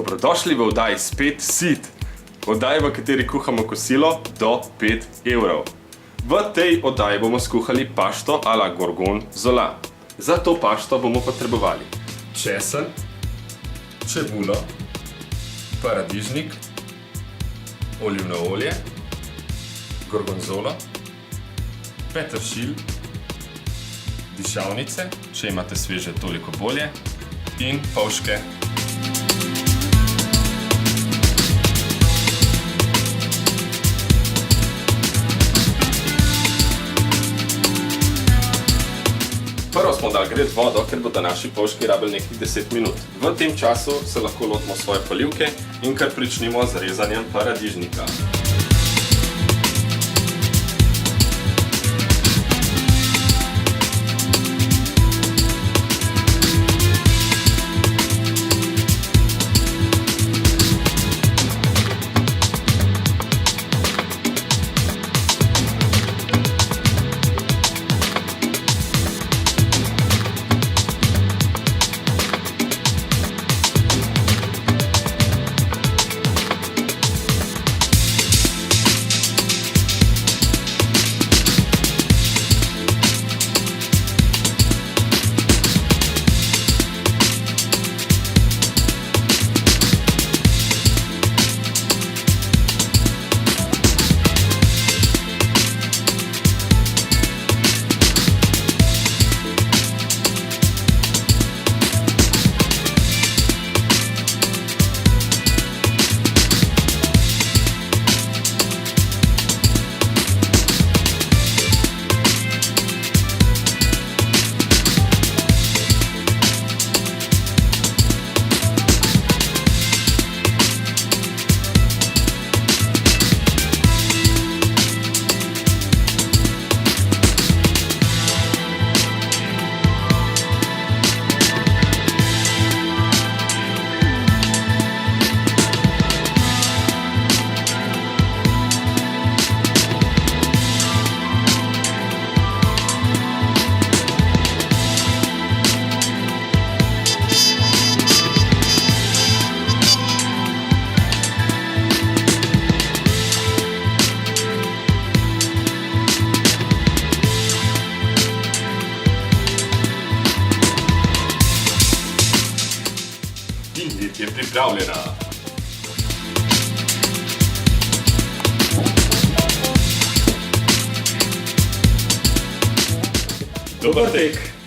Dobrodošli v oddaji Spet sit, oddaji, v kateri kuhamo kosilo do 5 evrov. V tej oddaji bomo skuhali pašto a la gorgonzola. Za to pašto bomo potrebovali česen, čebulo, paradižnik, olivno olje, gorgonzolo, peteršilj, dišavnice, če imate sveže, toliko bolje, in polške. Prvo smo dali gret vodo, ker bodo naši polški rabili nekih 10 minut. V tem času se lahko lotimo svoje polivke in kar pričnimo z rezanjem paradižnika. In je pripravljena. Dober tek!